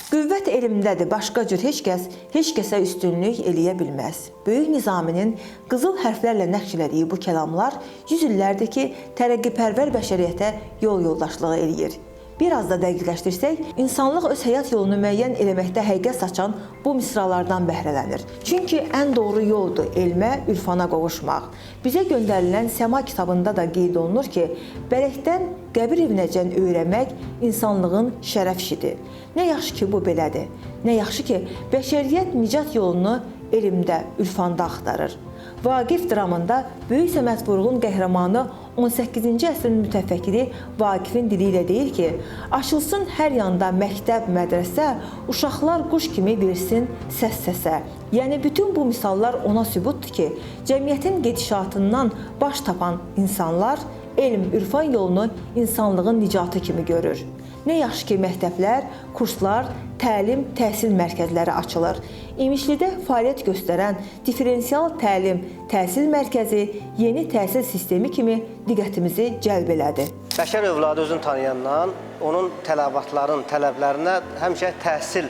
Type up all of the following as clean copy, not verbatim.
Qüvvət elmdədir, başqa cür heç kəsə üstünlük eləyə bilməz. Böyük Nizaminin qızıl hərflərlə nəqş elədiyi bu kəlamlar 100 illərdir ki, tərəqqipərvər bəşəriyyətə yol yoldaşlığı eləyir. Biraz da dəqiqləşdirsək, insanlıq öz həyat yolunu müəyyən eləməkdə həqiqət saçan bu misralardan bəhrələnir. Çünki ən doğru yoldur elmə, ürfana qovuşmaq. Bizə göndərilən Səma kitabında da qeyd olunur ki, bələkdən qəbir evinəcən öyrənmək insanlığın şərəf işidir. Nə yaxşı ki, bu belədir. Nə yaxşı ki, bəşəriyyət nicat yolunu elmdə, ürfanda axtarır. Vaqif dramında Böyük Səməd Vurğun qəhrəmanı 18-ci əsrin mütəfəkkiri Vaqifin dili ilə deyir ki, açılsın hər yanda məktəb, mədrəsə, uşaqlar quş kimi versin səs-səsə. Yəni, bütün bu misallar ona sübutdur ki, cəmiyyətin gedişatından baş tapan insanlar elm, ürfan yolunu insanlığın nicatı kimi görür. Nə yaxşı ki, məktəblər, kurslar, təlim, təhsil mərkəzləri açılır. İmişlidə fəaliyyət göstərən diferensial təlim, təhsil mərkəzi yeni təhsil sistemi kimi diqqətimizi cəlb elədi. Bəşər övladı özünü tanıyandan onun tələblərinə həmişə təhsil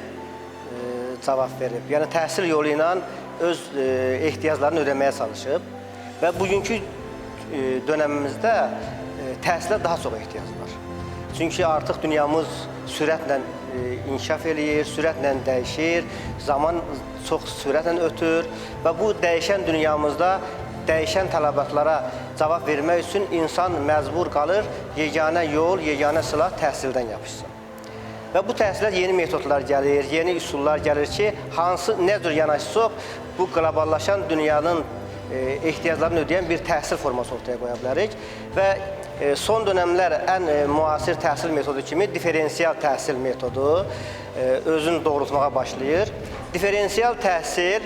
cavab verib. Yəni, təhsil yolu ilə öz ehtiyaclarını ödəməyə çalışıb və bugünkü dönəmimizdə təhsilə daha çox ehtiyac var. Çünki artıq dünyamız sürətlə inkişaf eləyir, sürətlə dəyişir, zaman çox sürətlə ötür və bu dəyişən dünyamızda dəyişən tələbatlara cavab vermək üçün insan məcbur qalır, yeganə yol, yeganə silah təhsildən yapışsın. Və bu təhsilə yeni metodlar gəlir, yeni üsullar gəlir ki, nə cür yanaşsaq, bu qloballaşan dünyanın ehtiyaclarını ödəyən bir təhsil forması ortaya qoya bilərik və son dönəmlər ən müasir təhsil metodu kimi diferensial təhsil metodu özünü doğrultmağa başlayır. Diferensial təhsil,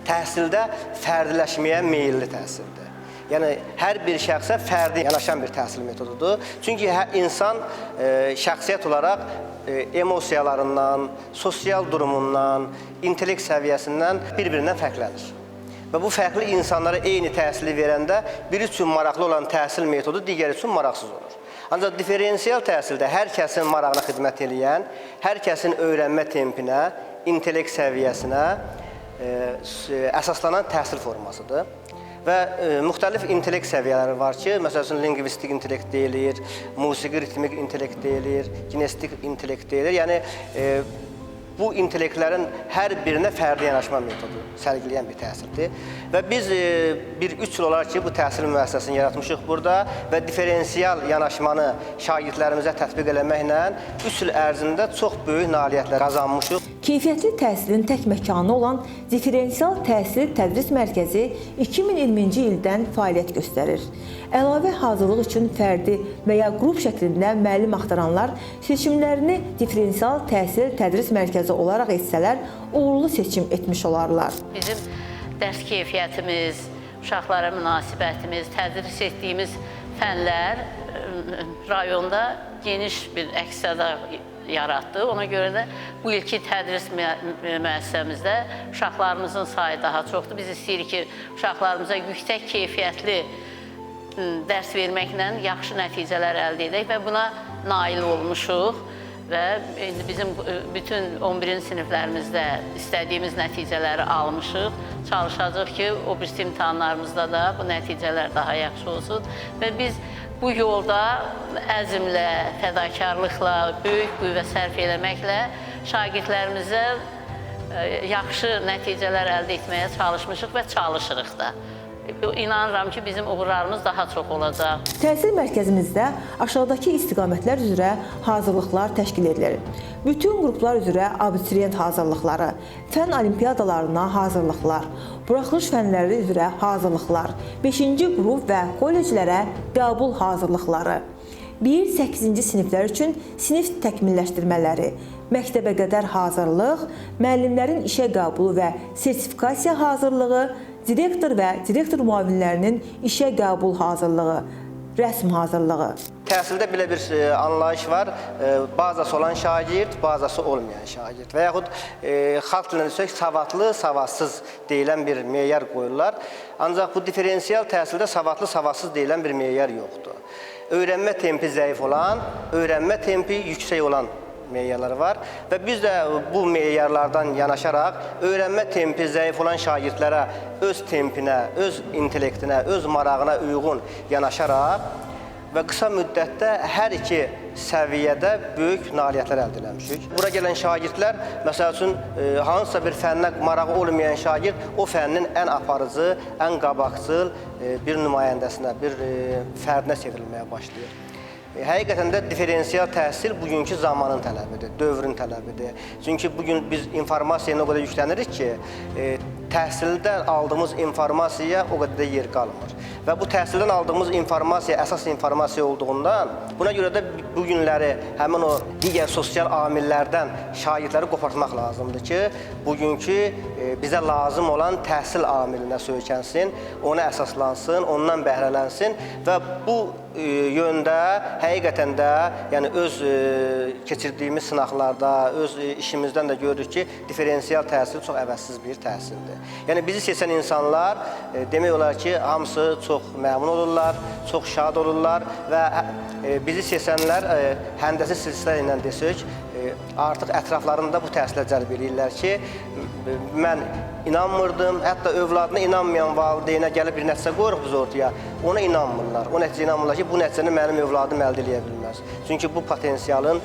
təhsildə fərdiləşməyə meyilli təhsildir. Yəni, hər bir şəxsə fərdi yanaşan bir təhsil metodudur. Çünki insan şəxsiyyət olaraq emosiyalarından, sosial durumundan, intellekt səviyyəsindən bir-birindən fərqlənir. Və bu fərqli insanlara eyni təhsili verəndə biri üçün maraqlı olan təhsil metodu digəri üçün maraqsız olur. Ancaq diferensial təhsildə hər kəsin marağına xidmət edən, hər kəsin öyrənmə tempinə, intellekt səviyyəsinə əsaslanan təhsil formasıdır. Və müxtəlif intellekt səviyyələri var ki, məsələn, lingvistik intellekt deyilir, musiqi ritmik intellekt deyilir, kinestik intellekt deyilir. Yəni, bu intellektlərin hər birinə fərdi yanaşma metodu sərgiləyən bir təhsildir. Və biz 3 il olaraq ki, bu təhsil müəssisəsini yaratmışıq burada və diferensial yanaşmanı şagirdlərimizə tətbiq eləməklə 3 il ərzində çox böyük nailiyyətlər qazanmışıq. Keyfiyyətli təhsilin tək məkanı olan Diferensial Təhsil Tədris Mərkəzi 2020-ci ildən fəaliyyət göstərir. Əlavə hazırlıq üçün fərdi və ya qrup şəklində müəllim axtaranlar seçimlərini Diferensial Təhsil Tədris Mərkəzi olaraq etsələr, uğurlu seçim etmiş olarlar. Bizim dərs keyfiyyətimiz, uşaqlara münasibətimiz, tədris etdiyimiz fənlər rayonda geniş bir əks-səda yaratdı. Ona görə də bu ilki tədris müəssisəmizdə uşaqlarımızın sayı daha çoxdur. Biz istəyirik ki, uşaqlarımıza yüksək keyfiyyətli dərs verməklə yaxşı nəticələr əldə edək və buna nail olmuşuq. Və bizim bütün 11-ci siniflərimizdə istədiyimiz nəticələri almışıq. Çalışacaq ki, o birisi imtahanlarımızda da bu nəticələr daha yaxşı olsun. Və biz bu yolda əzmlə, fədakarlıqla, böyük qüvvə sərf eləməklə şagirdlərimizə yaxşı nəticələr əldə etməyə çalışmışıq və çalışırıq da. İnanıram ki, bizim uğurlarımız daha çox olacaq. Təhsil mərkəzimizdə aşağıdakı istiqamətlər üzrə hazırlıqlar təşkil edilir. Bütün qruplar üzrə abituriyent hazırlıqları, fənn olimpiyadalarına hazırlıqlar, buraxılış fənləri üzrə hazırlıqlar, 5-ci qrup və kolleclərə qəbul hazırlıqları, 1-8-ci siniflər üçün sinif təkmilləşdirmələri, məktəbə qədər hazırlıq, müəllimlərin işə qəbulu və sertifikasiya hazırlığı, direktor və direktor müavinlərinin işə qəbul hazırlığı, rəsm hazırlığı. Təhsildə belə bir anlayış var, bazası olan şagird, bazası olmayan şagird və yaxud xalq dilində desək, savadlı, savadsız deyilən bir meyar qoyurlar. Ancaq bu diferensial təhsildə savadlı, savadsız deyilən bir meyar yoxdur. Öyrənmə tempi zəif olan, öyrənmə tempi yüksək olan meyarları var və biz də bu meyarlardan yanaşaraq öyrənmə tempi zəif olan şagirdlərə öz tempinə, öz intellektinə, öz marağına uyğun yanaşaraq və qısa müddətdə hər iki səviyyədə böyük nailiyyətlər əldə etmişik. Bura gələn şagirdlər, məsəl üçün, hansısa bir fənnə marağı olmayan şagird o fənnin ən aparıcı, ən qabaqcıl bir nümayəndəsinə, bir fərdinə çevrilməyə başlayır. Həqiqətən də diferensial təhsil bugünkü zamanın tələbidir, dövrün tələbidir. Çünki bugün biz informasiyaya o qədər yüklənirik ki, təhsildən aldığımız informasiya o qədər də yer qalmır. Və bu təhsildən aldığımız informasiya əsas informasiya olduğundan, buna görə də bu günləri həmin o digər sosial amillərdən şagirdləri qopartmaq lazımdır ki, bugünkü bizə lazım olan təhsil amilinə söykənsin, ona əsaslansın, ondan bəhrələnsin və bu yöndə həqiqətən də yəni öz keçirdiyimiz sınaqlarda, öz işimizdən də görürük ki, diferensial təhsil çox əvəzsiz bir təhsildir. Yəni bizi seçən insanlar demək olar ki, hamısı çox məmnun olurlar, çox şad olurlar və bizi seçənlər həndəsi silsilə ilə desək, artıq ətraflarında bu təhsilə cəlb edirlər ki, mən inanmırdım, hətta övladına inanmayan valideynə gəlib bir nəticə qoyuruq biz ortaya, ona inanmırlar. O nəticə inanmırlar ki, bu nəticəni mənim övladım əldə edə bilməz. Çünki bu potensialın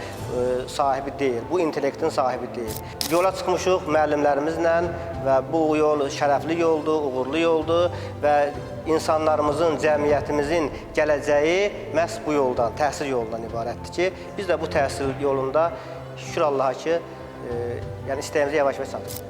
sahibi deyil, bu intellektin sahibi deyil. Yola çıxmışıq müəllimlərimizlə və bu yol şərəfli yoldur, uğurlu yoldur və insanlarımızın, cəmiyyətimizin gələcəyi məhz bu yoldan, təhsil yolundan ibarətdir ki, biz də bu təhsil yolunda şükür Allaha ki, yəni istəyimizə yavaş-yavaş çatırıq.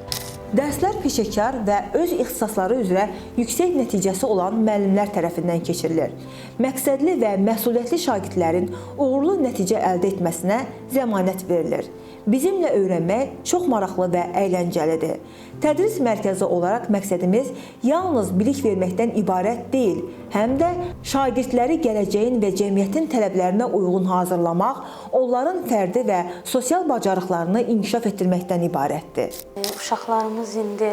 Dərslər peşəkar və öz ixtisasları üzrə yüksək nəticəsi olan müəllimlər tərəfindən keçirilir. Məqsədli və məsuliyyətli şagirdlərin uğurlu nəticə əldə etməsinə zəmanət verilir. Bizimlə öyrənmək çox maraqlı və əyləncəlidir. Tədris mərkəzi olaraq məqsədimiz yalnız bilik verməkdən ibarət deyil, həm də şagirdləri gələcəyin və cəmiyyətin tələblərinə uyğun hazırlamaq, onların fərdi və sosial bacarıqlarını inkişaf etdirməkdən ibarətdir. Uşaqlarımız indi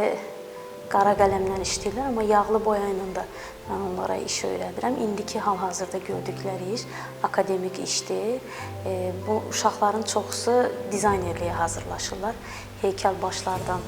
qara qələmlə işləyirlər, amma yağlı boya ilə də mən onlara iş öyrədirəm. İndiki hal-hazırda gördükləri iş akademik işdir. Bu uşaqların çoxusu dizaynerliyə hazırlaşırlar. Heykəl başlardan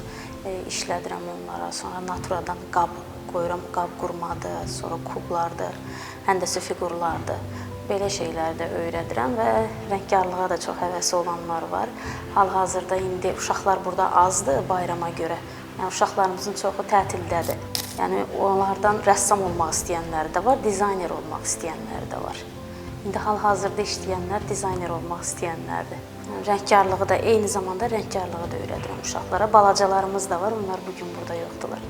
işlədirəm onlara, sonra naturadan qab qoyuram, qab qurmadır, sonra kublardır, həndəsi fiqurlardır. Belə şeyləri də öyrədirəm və rəngkarlığa da çox həvəsi olanlar var. Hal-hazırda indi uşaqlar burada azdır bayrama görə. Yəni uşaqlarımızın çoxu tətildədir. Yəni onlardan rəssam olmaq istəyənlər də var, dizayner olmaq istəyənlər də var. İndi hal-hazırda işləyənlər dizayner olmaq istəyənlərdir. Rəngkarlığı da eyni zamanda rəngkarlığı da öyrədirəm uşaqlara. Balacalarımız da var, onlar bugün burada yoxdular.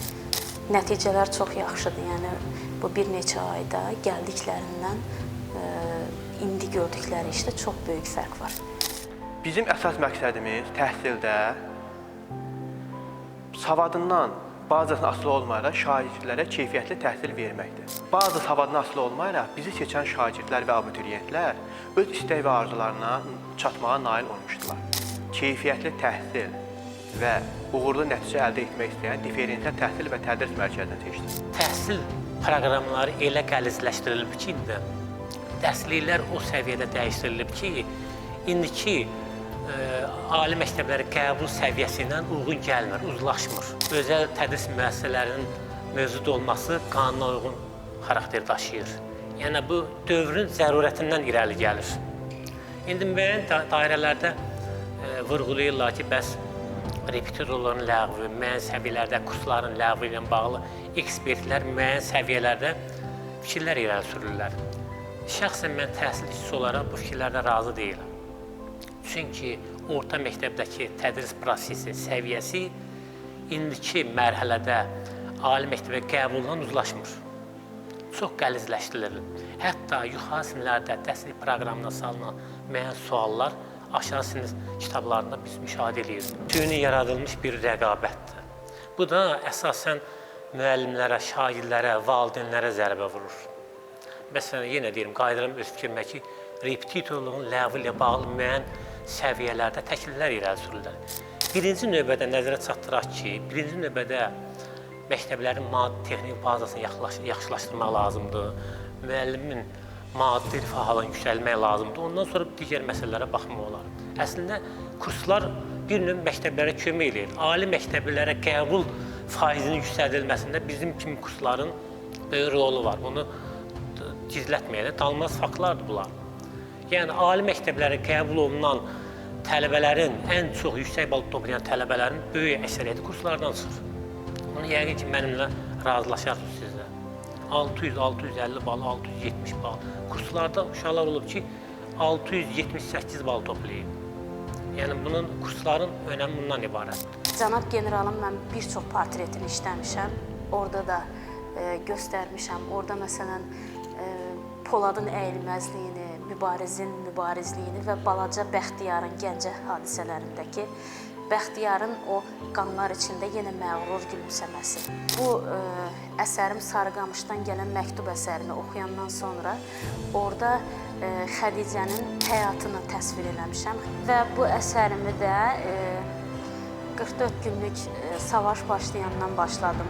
Nəticələr çox yaxşıdır. Yəni bu bir neçə ayda gəldiklərindən indi gördükləri işdə çox böyük fərq var. Bizim əsas məqsədimiz təhsildə savadından, bazasından asılı olmayaraq şagirdlərə keyfiyyətli təhsil verməkdir. Bazı savadından asılı olmayaraq bizi seçən şagirdlər və abituriyentlər öz istək və arzularına çatmağa nail olmuşdular. Keyfiyyətli təhsil və uğurlu nəticə əldə etmək istəyən diferensial təhsil və tədris mərkəzini seçdi. Təhsil proqramları elə qəlizləşdirilib ki, dərsliklər o səviyyədə dəyişdirilib ki, indiki ali məktəbləri qəbul səviyyəsi ilə uyğun gəlmir, uzlaşmır. Özəl tədris müəssisələrinin mövcud olması qanuna uyğun xarakter daşıyır. Yəni, bu dövrün zərurətindən irəli gəlir. İndi müəyyən dairələrdə vurğulayırlar ki, bəs repetitorların ləğvi, müəyyən səviyyələrdə kursların ləğvi ilə bağlı ekspertlər müəyyən səviyyələrdə fikirlər irəli sürürlər. Şəxsən mən təhsil işçisi olaraq bu fikirlərdən razı deyiləm. Çünki orta məktəbdəki tədris prosesi, səviyyəsi indiki mərhələdə ali məktəbə qəbuldan uzlaşmır. Çox qəlizləşdirilir. Hətta yuxarı siniflərdə təhsil proqramına salınan müəyyən suallar aşağı sinif kitablarında biz müşahidə edirik. Süni yaradılmış bir rəqabətdir. Bu da əsasən müəllimlərə, şagirdlərə, valideynlərə zərbə vurur. Məsələn, yenə deyirəm, qayıdıram öz fikrimə ki, repetitorluğun ləğvi ilə bağlı müəyyən səviyyələrdə təkliflər irəli sürülür. Birinci növbədə nəzərə çatdıraq ki, birinci növbədə məktəblərin maddi-texnik bazasını yaxşılaşdırmaq lazımdır, müəllimin maddi rifah halını yüksəlmək lazımdır, ondan sonra digər məsələlərə baxmaq olar. Əslində kurslar bir növ məktəblərə kömək edir. Ali məktəblərə qəbul faizinin yüksəldilməsində bizim kimi kursların böyük rolu var. Bunu gizlətməyək, tanınmaz faktlardır bunlar. Yəni ali məktəblərə qəbul olunan tələbələrin ən çox yüksək bal toplayan tələbələrin böyük əksəriyyəti kurslardan çıxır. Bunu yəqin ki, mənimlə razılaşarsınız sizlə. 600, 650 bal, 670 bal. Kurslarda uşaqlar olub ki, 678 bal toplayıb. Yəni bunun kursların önəmi bundan ibarətdir. Cənab generalın mən bir çox portretini işləmişəm. Orada da göstərmişəm. Orada məsələn Poladın əyilməzliyini, Mübarizin mübarizliyini və balaca Bəxtiyarın Gəncə hadisələrindəki Bəxtiyarın o qanlar içində yenə məğrur gülümsəməsi. Bu əsərim Sarıqamışdan gələn məktub əsərini oxuyandan sonra orada Xədicənin həyatını təsvir eləmişəm və bu əsərimi də 44 günlük savaş başlayandan başladım.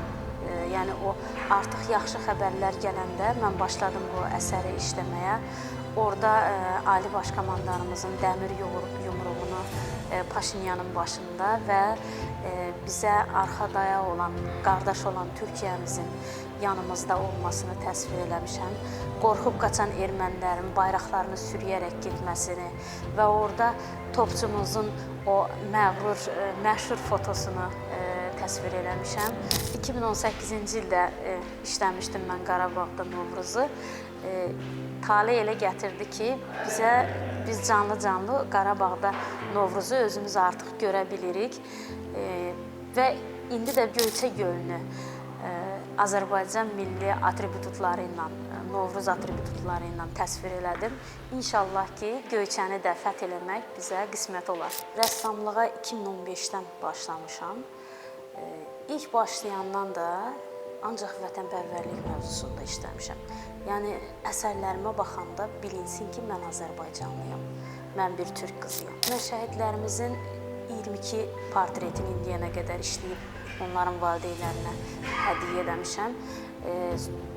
Yəni o artıq yaxşı xəbərlər gələndə mən başladım bu əsəri işləməyə. Orada Ali Baş Komandanımızın dəmir yumruğunu Paşinyanın başında və bizə arxa dayaq olan, qardaş olan Türkiyəmizin yanımızda olmasını təsvir eləmişəm. Qorxub qaçan ermənilərin bayraqlarını sürüyərək getməsini və orada topçumuzun o məğrur, məşhur fotosunu təsvir eləmişəm. 2018-ci ildə işləmişdim mən Qarabağda Novruzu. Talih elə gətirdi ki, biz canlı-canlı Qarabağda Novruzu özümüz artıq görə bilirik və indi də Göyçə gölünü Azərbaycan milli atributları ilə, Novruz atributları ilə təsvir elədim. İnşallah ki, Göyçəni də fəth eləmək bizə qismət olar. Rəssamlığa 2015-dən başlamışam. İlk başlayandan da ancaq vətənpərvərlik mövzusunda işləmişəm. Yəni, əsərlərimə baxanda bilinsin ki, mən Azərbaycanlıyam, mən bir türk qızıyam. Mən şəhidlərimizin 22 portretini indiyənə qədər işləyib, onların valideynlərinə hədiyyə eləmişəm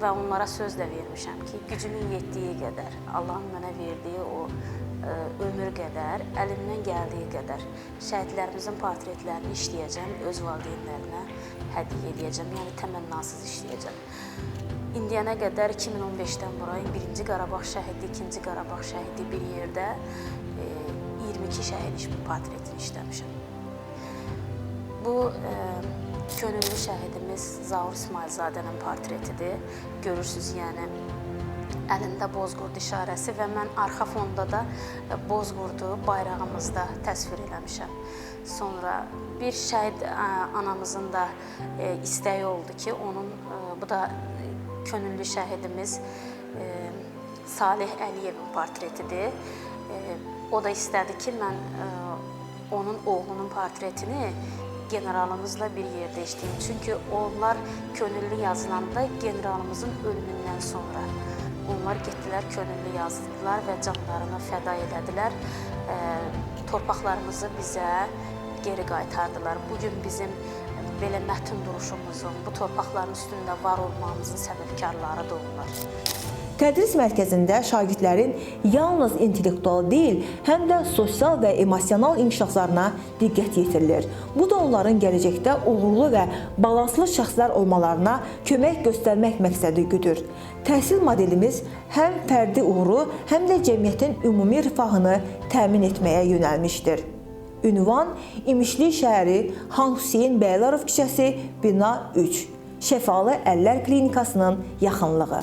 və onlara söz də vermişəm ki, gücümün yetdiyi qədər, Allahın mənə verdiyi o ömür qədər, əlimdən gəldiyi qədər şəhidlərimizin portretlərini işləyəcəm, öz valideynlərinə hədiyyə edəcəm, yəni təmənnasız işləyəcəm. İndiyənə qədər 2015-dən bura 1-ci Qarabağ şəhidi, 2-ci Qarabağ şəhidi bir yerdə 22 şəhid portretini işləmişəm. Bu könüllü şəhidimiz Zaur İsmailzadənin portretidir. Görürsünüz, yəni əlində Bozqurd işarəsi və mən arxa fonda da Bozqurdu bayrağımızda təsvir eləmişəm. Sonra bir şəhid anamızın da istəyi oldu ki, bu da könüllü şəhidimiz Salih Əliyevin portretidir. O da istədi ki, mən onun oğlunun portretini generalımızla bir yerdə işləyim. Çünki onlar könüllü yazılanda generalımızın ölümündən sonra onlar getdilər, könüllü yazdılar və canlarını fəda elədilər. Torpaqlarımızı bizə geri qaytardılar. Bugün bizim belə mətin duruşumuzun, bu torpaqların üstündə var olmamızın səbəbkarları da onlar. Tədris mərkəzində şagirdlərin yalnız intellektual deyil, həm də sosial və emosional inkişaflarına diqqət yetirilir. Bu da onların gələcəkdə uğurlu və balanslı şəxslər olmalarına kömək göstərmək məqsədi güdür. Təhsil modelimiz həm fərdi uğuru, həm də cəmiyyətin ümumi rifahını təmin etməyə yönəlmişdir. Ünvan İmişli şəhəri, Han Hüseyn Bəylərov küçəsi, bina 3, Şəfalı Əllər Klinikasının yaxınlığı.